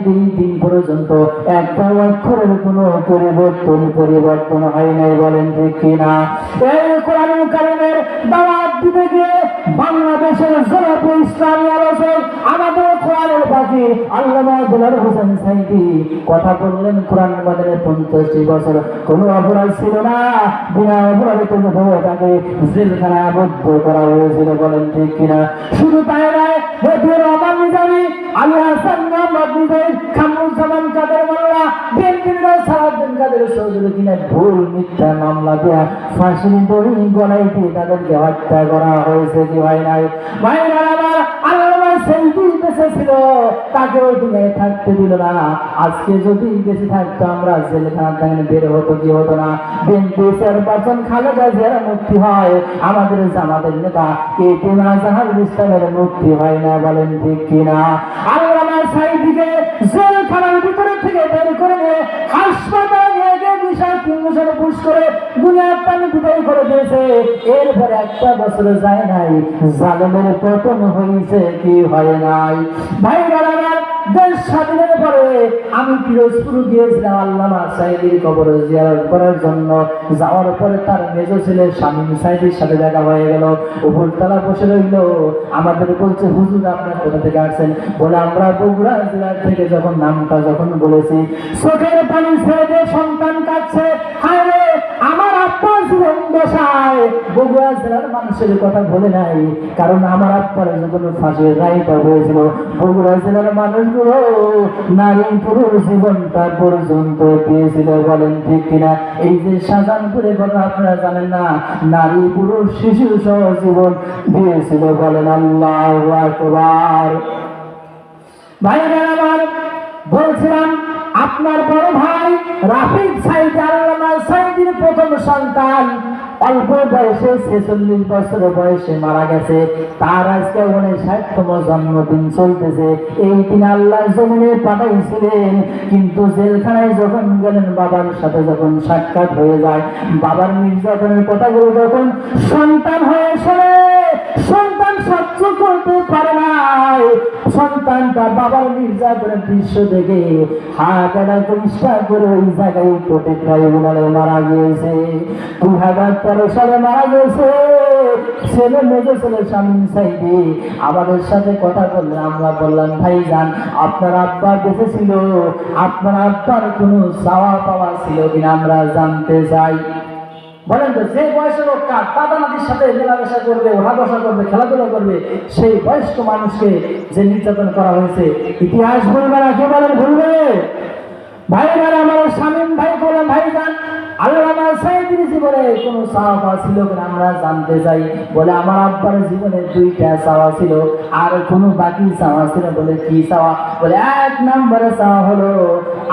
দিন দিন পর্যন্ত একটা অক্ষরের কোনো পরিবর্তন হয় নাই, বলেন ঠিক কিনা? এই কোরআন কারীমের দাওয়াত দিতে গিয়ে বাংলাদেশের জনপ্রিয় ইসলামী আলোচক আমাদের কোরআনের পাখি আল্লামা দুলাল হোসেন সাইদি কথা বললেন, কোরআন মাদানের 50 বছর কোনো অপরাধ ছিল না, বিনা অপরাধে কোনো তাকে জেলখানায় আবদ্ধ করা হয়েছিল, বলেন ঠিক কিনা? শুধু তাই নয়, মতিউর রহমান নিজামী, আলী হাসান মোহাম্মদ নিজামী, খামরুজ্জামান কাদের মোল্লা, বিএনপির সালাউদ্দিন কাদের চৌধুরী কিনা ভুল মিথ্যা মামলা দেয়া ফাঁসির দড়ি গলায় দিয়ে তাদেরকে হত্যা করা হয়েছে কি হয় নাই? ভাইরা আমার, আল্লামা সাইদি বেঁচে ছিল, তাকে ওই দুনিয়ায় থাকতে দিল না। আজকে যদি বেঁচে থাকতো আমরা জেলখানা থেকে বের হতো কি হতো না? বিএনপি চেয়ারপারসন খালেদা জিয়ার মুক্তি হয়, আমাদের জামাতের নেতা এটিএম আজহারুল ইসলামের মুক্তি হয় না, বলেন ঠিক কিনা? আল্লামা সাইদিকে জেলখানার ভিতরে থেকে বের করে নিয়ে হাসপাতালে নিয়ে গিয়ে বিষাক্ত পুশ করে দুনিয়ার পানি বিদায় করে দিয়েছে। এরপরে একটা বছর যায় নাই, জালেমের পতন হয়েছে কি হয় নাই? ভাইরা আমার, দেশ স্বাধীনের পরে আমি পিরোজপুর গিয়েছিলাম আল্লামা সাইদির কবর জিয়ারত করার জন্য। যাওয়ার পরে তার মেজ ছেলে শামীম সাইদির সাথে দেখা হয়ে গেল, উপরতলা বসে রইল। আমাদের বলছে, হুজুর আপনার কোথা থেকে আসছেন? বলে আমরা বগুড়া জেলা থেকে। যখন নামটা বলেছি, চোখের পানি ছেড়ে দিয়ে সন্তান কাঁদছে, হায় রে আমার আব্বার জীবন দশায় বগুড়া জেলার মানুষের কথা বলে নাই, কারণ আমার আব্বার যখন ফাঁসির রায়টা হয়েছিল বগুড়া জেলার মানুষগুলো নারী পুরুষ জীবনটা পর্যন্ত দিয়েছিল, বলেন ঠিক কিনা? এই যে শাহজাহানপুরে ঘটনা আপনারা জানেন না, নারী পুরুষ শিশু সহ জীবন দিয়েছিল, বলেন আল্লাহু আকবার। ভাইরা আমার, বলছিলাম আপনার বড় ভাই রাফিক সাইদি আল্লামা সাইদির প্রথম সন্তান অল্প বয়সে 46 বছর বয়সে মারা গেছে। তার আজকে 59তম জন্মদিন চলতেছে। এই দিন আল্লাহ জমিনে পাঠাইছিলেন, কিন্তু জেলখানায় যখন গেলেন বাবার সাথে যখন সাক্ষাৎ হয়ে যায়, বাবার নির্যাতনের কথাগুলো যখন সন্তান হয়ে শোনে, সন্তান সহ্য করতে পারে না। সন্তানটা বাবার নির্যাতনের দৃশ্য দেখে হাঁটাটা পরিষ্কার করে ওই জায়গায় কোর্টে ট্রাইব্যুনালে মারা গিয়েছে। 2013 সালে মারা গেছে। ছেলে মেজো ছেলে শামীম সাইদি আমাদের সাথে কথা বললেন। আমরা বললাম, ভাইজান আপনার আব্বা বেঁচে ছিল, আপনার আব্বার কোনো চাওয়া পাওয়া ছিল কিনা আমরা জানতে চাই। বলেন তো, যে বয়সের লোক দাদা নাতির সাথে মেলামেশা করবে, ওঠা বসা করবে, খেলাধুলা করবে, সেই বয়স্ক মানুষকে যে নির্যাতন করা হয়েছে, ইতিহাস ভুলবে না? কে বলেন ভুলবে? ভাইরা আমার, শামীম ভাই বলেন, ভাইজান আল্লামা সাইদির জীবনে কোনো চাওয়া ছিল কিনা আমরা জানতে চাই। বলে আমার আব্বার জীবনে 2টা চাওয়া ছিল, আর কোনো বাকি চাওয়া ছিল। বলে কি চাওয়া? বলে 1 নম্বরে চাওয়া হলো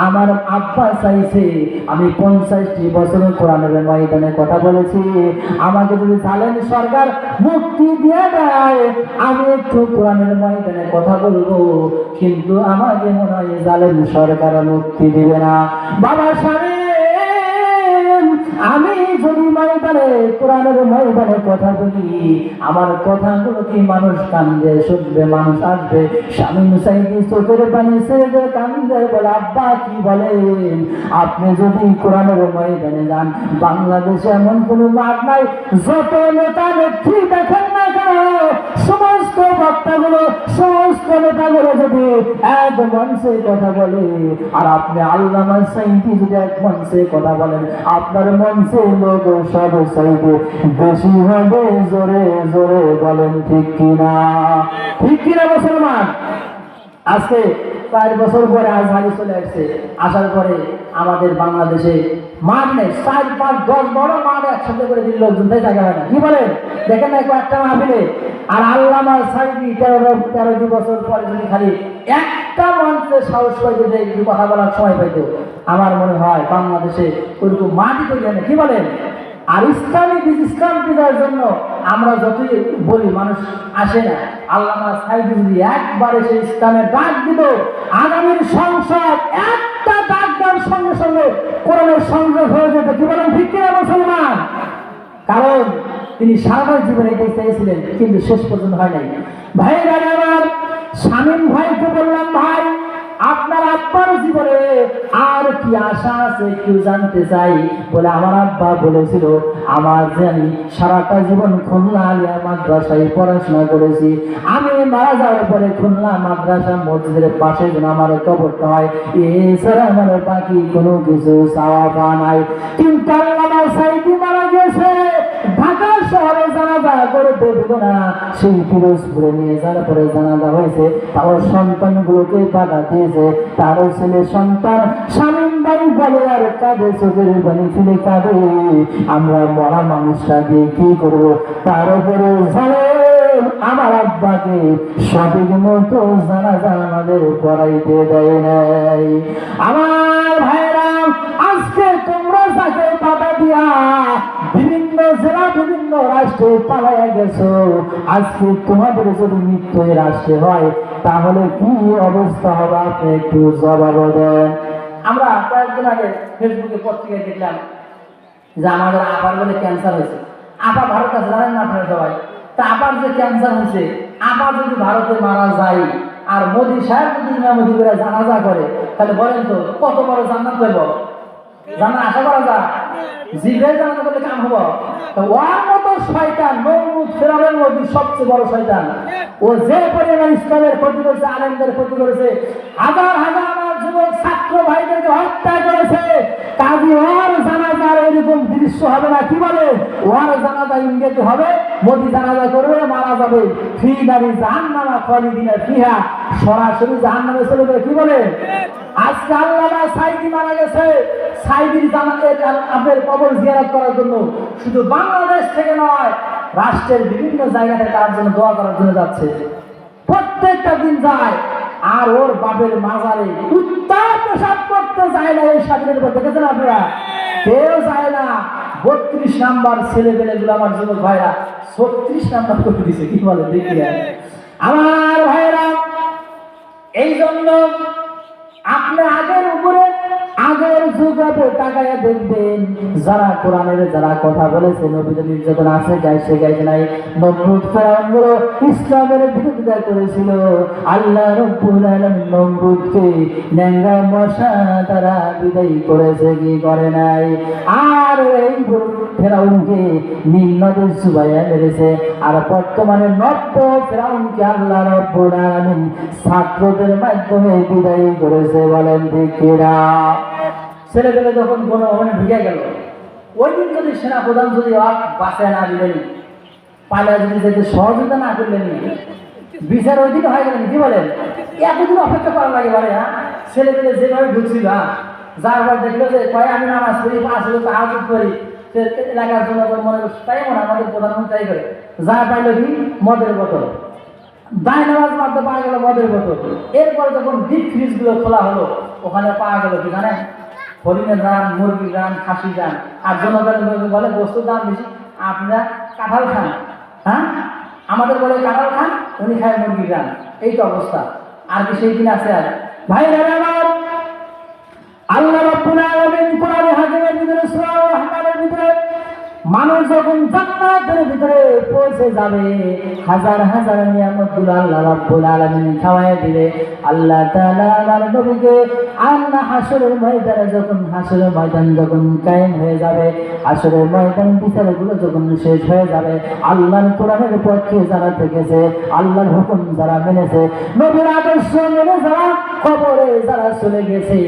আমার আব্বা চাইছে আমি 50টি বছর কোরআনের ময়দানে কথা বলেছি, আমাকে যদি জালেম সরকার মুক্তি দিয়ে দেয় আমি একটু কোরআনের ময়দানে কথা বলবো, কিন্তু আমাকে মনে হয় জালেম সরকার মুক্তি দিবে না। বাবা স্বামী, আমি যদি ময়দানে কোরআনের ময়দানে কথা বলি, আমার কথাগুলো কি মানুষ কান্দে শুনবে, মানুষ আসবে? শামীম সাইদি চোখের পানি ছেড়ে কান্দে, বলে আব্বা কি বলেন? আপনি যদি কোরআনের ময়দানে যান, বাংলাদেশে এমন কোনো মাঠ নাই, যত নেতা নেত্রী দেখেন না কেন, সমস্ত বক্তাগুলো সমস্ত নেতাগুলো যদি এক মঞ্চে কথা বলে, আর আপনি আল্লামা সাইদি যদি এক মঞ্চে কথা বলেন, আপনার মঞ্চে লোক সব চাইবে বেশি হবে, জোরে জোরে বলেন ঠিক কিনা? ঠিক কিনা মুসলমান? আজকে 4 বছর পরে আজহারি চলে আসছে। আসার পরে আমাদের বাংলাদেশে মাঠ নেই, 4, 5, 10 বড় মাঠ একসাথে করে দিল, লোকজন জায়গা হয় না। কি বলেন? দেখেন না একটা মাহফিলে। আর আল্লামা সাইদি 13 বছর পরে যদি খালি একটা মঞ্চে সাহস পাইতো, যে কথা বলার সময় পাইতো, আমার মনে হয় বাংলাদেশে ওইরকম মাটি তৈরি হয় না। কি বলেন? আর ইসলাম দেওয়ার জন্য আমরা যতই বলি মানুষ আসে না। আল্লামা সাইদি যদি একবারে সেই ইসলামের ডাক দিত, আগামীর সংসদ একটা ডাক দেওয়ার সঙ্গে সঙ্গে কোরআনের সংযোগ হয়ে যেত। কি বলেন ঠিক কিনা মুসলমান? কারণ তিনি সারা জীবনে এটাই চাইছিলেন, কিন্তু শেষ পর্যন্ত হয় নাই। ভাইরা আমার, শামীম ভাইকে বললাম, ভাই আপনার আব্বার জীবনে আর কি আশা আছে কেউ জানতে চাই? বলে আমার আব্বা বলেছিল, আমার জানি সারাটা জীবন খুলনা আলিয়া মাদ্রাসায় পড়াশোনা করেছি, আমি মারা যাওয়ার পরে খুলনা মাদ্রাসা মসজিদের পাশে যেন আমার কবরটা হয়, এছাড়া আমার বাকি কোনো কিছু চাওয়া পাওয়া নাই। কিন্তু আল্লামা সাইদি মারা গেছে, ঢাকা শহরে জানাজা করতে দেব না, সেই পিরোজপুরে নিয়ে যাওয়ার পরে জানাজা হয়েছে, তার সন্তানগুলোকে বাধা দিয়েছে। তার ছেলে সন্তান স্বামীন বাড়ি বলে আর কাঁদে, চোখের পানি ফেলে কাঁদে, আমরা মরা মানুষটা দিয়ে কি করবো? তার উপরে আমার আব্বাকে সঠিক মতো জানাজা আমাদের পড়াইতে দেয় নাই। আমার ভাইরা, আজকে তোমরা যাকে বাধা দিয়া বিভিন্ন জেলা বিভিন্ন রাষ্ট্রে পালাইয়া গেছো, আজকে তোমাদের যদি মৃত্যু রাষ্ট্রে হয় তাহলে কি অবস্থা হবে আপনি একটু জবাব দেন। আমরা কয়েকদিন আগে ফেসবুকে পত্রিকায় দেখলাম যে আমাদের আপার বলে ক্যান্সার হয়েছে। আপা ভারত আছে, জানেন না আপনারা সবাই? তা আপার যে ক্যান্সার হয়েছে, আপা যদি ভারতে মারা যায় আর মোদী সাহেব যদি মোদী করে জানাজা করে, তাহলে বলেন তো কত বড় জান্নাত পাইব? জানা আশা করা যায়? জিব্রাইল জানাজা করলে কাম হবো? ওর মতো শয়তান নমরুদ ফেরাউনের মধ্যে সবচেয়ে বড় শয়তান। ও যে পরিমাণ ইসলামের ক্ষতি করেছে, আলেমদের ক্ষতি করেছে, হাজার হাজার আমার যুবক ছাত্র ভাইদেরকে হত্যা করেছে, কাজী ওর জানাজার এরকম দৃশ্য হবে না। কি বলে? ওর জানাজা ইংরেজি হবে, মোদি জানাজা করবে, মারা যাবে, ফি নারী জাহান্নামা খালিদিনা ফিহা, সরাসরি জাহান্নামে চলে যাবে। কি বলে? আজকে আল্লামা সাইদি মারা গেছে, সাইদির জানাজার আপনার কবর জিয়ারত করার জন্য শুধু বাংলাদেশ থেকে নয়, রাষ্ট্রের বিভিন্ন জায়গা থেকে তার জন্য দোয়া করার জন্য যাচ্ছে, প্রত্যেকটা দিন যায়। আর ওর বাপের মাজারে উত্তর প্রসাদ করতে যায় না। এই স্বাধীনের পর দেখেছেন আপনারা? কেউ যায় না। 32 নাম্বার ছেলে পেলে গুলো আমার যুবক ভাইরা 36 নাম্বার করে দিছে। কি বলে দেখি আমার ভাইরা? এই জন্য আপনি আগের উপরে আগের যুগে তাকায় দেখবেন, যারা কোরআনের যারা কথা বলেছে, নবীদের নির্যাতন আছে গাইছে গাইছে নাই, নমরুদ ফেরাউনগুলো ইসলামের বিরোধিতা করেছিল, আল্লাহ রাব্বুল আলামিন নমরুদকে ন্যাংরা মশা তারা বিদায় করেছে, কি করে নাই? আর এই ফেরাউনকে নীল নদের চুবাইয়া মেরেছে। আর বর্তমানে নব্য ফেরাউনকে আল্লাহ রাব্বুল আলামিন ছাত্রদের মাধ্যমে বিদায় করেছে। বলেন ঠিক কিনা? ছেলেপেলে যখন গণভবনে ঢুকে গেল, ওই দিন যদি সেনাপ্রধান যদি বাঁচায় না দিলেন, পালা যদি যেতে সহযোগিতা না করলেন, বিচার ওই দিন হয়ে গেলেন। কি বলেন? এতদিন অপেক্ষা করা লাগে বলে? হ্যাঁ, ছেলেপেলে যেভাবে ঢুকছিল, যার পর দেখলো যে কয় আমি নামাজ পড়ি, 5 ওয়াক্ত তাহাজ্জুদ করি, এলাকার জন্য মনে করছে তাই মনে আমাদের প্রধানমন্ত্রী তাই করে, যা পাইল কি মদের বোতল, দায় নামাজ মারতে পাওয়া গেল মদের বোতল। এরপরে যখন ডিপ ফ্রিজ গুলো খোলা হলো, ওখানে পাওয়া গেল কি জানেন? হরিণের রান, মুরগির রান, খাসি রান। আর জনগণ বলে বস্তুর দাম বেশি, আপনারা কাঁঠাল খান। হ্যাঁ, আমাদের বলে কাঁঠাল খান, উনি খায় মুরগির রান। এই তো অবস্থা। আর কি সেই দিন আছে? আর ভাই আমার আল্লাহ রাব্বুল আলামিন কোরআনে হাকিমের ভিতরে সূরা রহমানের ভিতরে মানুষ যখন জান্নাতের ভিতরে পৌঁছে যাবে, হাজার হাজার নিয়ামতগুলো আল্লাহ রাব্বুল আলামিন খাওয়ায় দিবে। আল্লাহ তাআলা আমার নবীকে আল্লাহ হাসরের ময়দানে যখন হাসরের ময়দান যখন কায়েম হয়ে যাবে, হাসরের ময়দান বিচারগুলো যখন শেষ হয়ে যাবে, আল্লাহর কোরআনের পক্ষে যারা থেকেছে, আল্লাহর হুকুম যারা মেনেছে, নবীর আদর্শ মেনে যারা কবরে যারা চলে গেছে,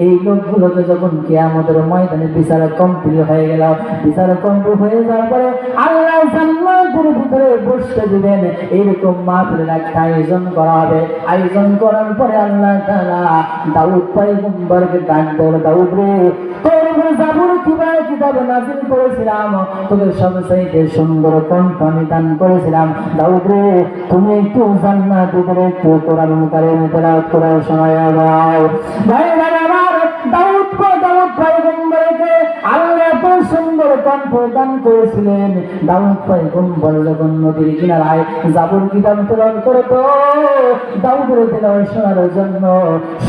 এই লোকগুলোকে যখন কিয়ামতের ময়দানে বিচার কমপ্লিট হয়ে গেল, বিচার কমপ্লিট হয়ে যাওয়ার পরে আল্লাহ জান্নাতের ভিতরে বসতে দিবেন। এইরকম মাহফিলের একটা আয়োজন করা হবে। আয়োজন করার পরে আল্লাহ তাআলা দাউদ পয়গম্বরকে ডাক দেন, দাউদ রে, তোর উপরে জাবুর কিতাব নাযিল করেছিলাম, তোকে সবচাইতে সুন্দর কণ্ঠ আমি দান করেছিলাম। দাউদ রে, তুমি একটু জান্নাতের ভিতরে একটু কোরআন কারীম তেলাওয়াত করার সময় দাও। ভাই আমার দাউদ পয়গম্বরকে আল্লাহ এত সুন্দর কণ্ঠ দান করেছিলেন। দাউদ পয়গম্বর যখন নদীর কিনারায় জাবুর কিতাব তেলাওয়াত করত, দাউদের তেলাওয়াত শোনার জন্য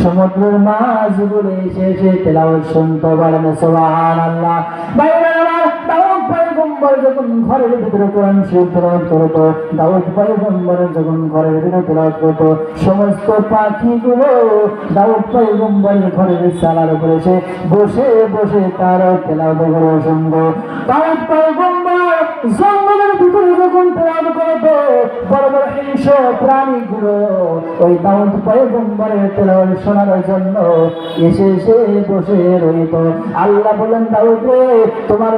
সমুদ্রের মাঝ বলে এসে তেলাওয়াত শুনতে পারেন। সুবহানাল্লাহ। ভাই আমার দাউদ পয়গম্বর পয়গম্বর যখন ঘরের ভিতরে কোরআন শরীফ তেলাওয়াত করতো, দাউদ পয়গম্বর যখন ঘরের ভিতরে তেলাওয়াত করতো, সমস্ত পাখিগুলো দাউদ পয়গম্বরের ঘরের চালার উপরে এসে বসে বসে তার তেলাওয়াত করে শুনতো। দাউদ পয়গম্বর জঙ্গলের ভিতরে যখন তেলাওয়াত করতো, বড় বড় হিংস্র প্রাণীগুলো ওই দাউদ পয়গম্বরের তেলাওয়াত শোনার জন্য এসে এসে বসে রইত। আল্লাহ বলেন, দাউদ রে, তোমার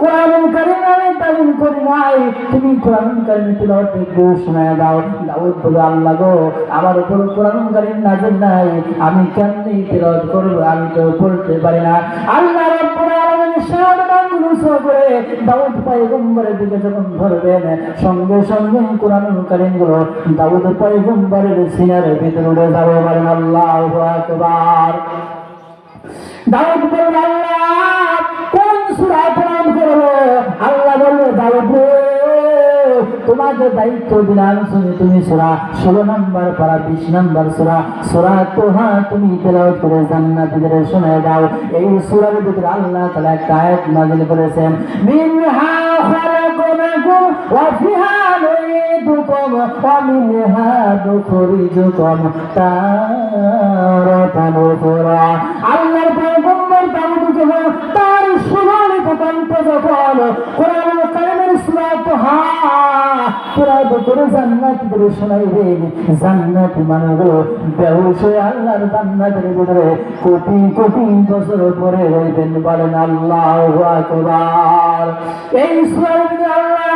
কোরআন কারীম আমি তালিম করি নাই, তুমি কোরআন কারীম তেলাওয়াত একটু শোনায় দাও। দাউদ বলে, আল্লাহ গো, আমার উপর কোরআন কারীম নাযিল নাই, আমি কেমনে তেলাওয়াত করব, আমি তো পড়তে পারি না। আল্লাহ রাব্বুল আলামিন শাহাদাতগুলো করে দাউদ পয়গম্বরের দিকে যখন ধরবেন, সঙ্গে সঙ্গে কোরআন কারীম গুলো দাউদ পয়গম্বরের সিনার ভিতরে উড়ে যাবে। বলেন আল্লাহু আকবার। দাউদ বলেন, আল্লাহ কোন সূরা তেলাওয়াত করব? আল্লাহ বলল, দাউদ রে, তোমাকে দায়িত্ব দিলাম, তুমি সূরা 16 নম্বর পারা 20 নম্বর সূরা তোহা তুমি তেলাওয়াত করে জান্নাতীদের শোনায় দাও। এই সূরার ভিতরে আল্লাহ তাআলা একটা আয়াত নাযিল করেছেন, মিনহা খালাকনাকুম ওয়া ফিহা নুঈদুকুম ওয়া মিনহা নুখরিজুকুম তারাতান উখরা। আল্লাহর পয়গম্বর দাউদ যখন তার সুনালিত কণ্ঠ যখন কোরআন কারীমের সূরা তোহা তেলাওয়াত করে জান্নাতীদের শোনাইবেন, জান্নাতি মানুষগুলো বেহুশ হয়ে আল্লাহর জান্নাতের ভিতরে কোটি কোটি বছর পরে রইবেন। বলেন আল্লাহু আকবার। এই সূরার ভিতরে আল্লাহ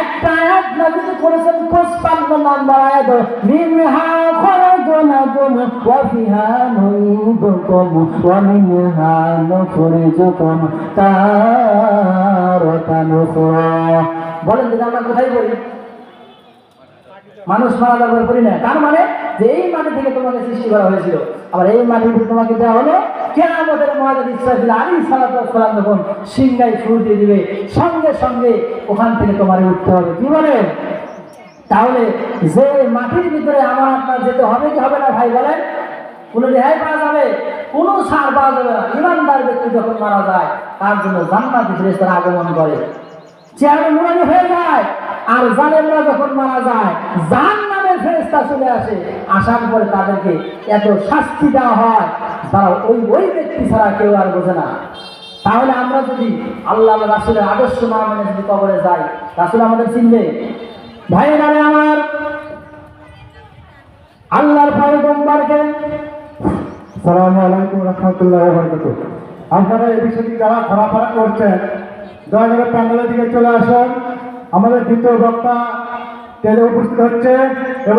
একটা আয়াত নাযিল করেছেন, 55 নম্বর আয়াত, মিনহা খালাকনাকুম ওয়া ফিহা নুঈদুকুম ওয়া মিনহা নুখরিজুকুম তারাতান উখরা। বলেন যে আমরা কোথায় বলি? মানুষ মারা যাবার করি না, তার মানে যে এই মাটি থেকে তোমাকে সৃষ্টি করা হয়েছিল, আবার এই মাটির ভিতরে তোমাকে দেওয়া হলো কিয়ামতের ময়দানে ইসরাফিল আলাইহিস সালাম যখন সিংহায় ফুঁক দিয়ে দিবে, সঙ্গে সঙ্গে ওখান থেকে তোমার উঠতে হবে। কি বলেন? তাহলে যে মাটির ভিতরে আমার আপনার যেতে হবে কি হবে না ভাই বলেন? কোনো রেহাই পাওয়া যাবে? কোনো ছাড় পাওয়া যাবে না। ইমানদার ব্যক্তি যখন মারা যায়, তার জন্য জান্নাতি ফেরেশতারা আগমন করে, চেহারা নুরানি হয়ে যায়। আর জালেমরা যখন মারা যায়, জাহান্নামের ফেরেশতা চলে আসে, আসার পরে তাদেরকে এত শাস্তি দেওয়া হয়, তারা ওই ব্যক্তি ছাড়া কেউ আর বোঝে না। তাহলে আমরা যদি আল্লাহ রাসূলের আদর্শ না মেনে যদি কবরে যাই, রাসূল আমাদের চিনবে? ভাইরা আমার, আল্লাহর পয়গম্বরকে আসসালামু আলাইকুম ওয়া রাহমাতুল্লাহি ওয়া বারাকাতুহু। আপনারা এই বিষয়টি যারা ঘোরাফেরা করছেন, দয়া করে প্যান্ডেলের দিকে চলে আসুন। আমাদের দ্বিতীয় বক্তা উপস্থিত হচ্ছে এবং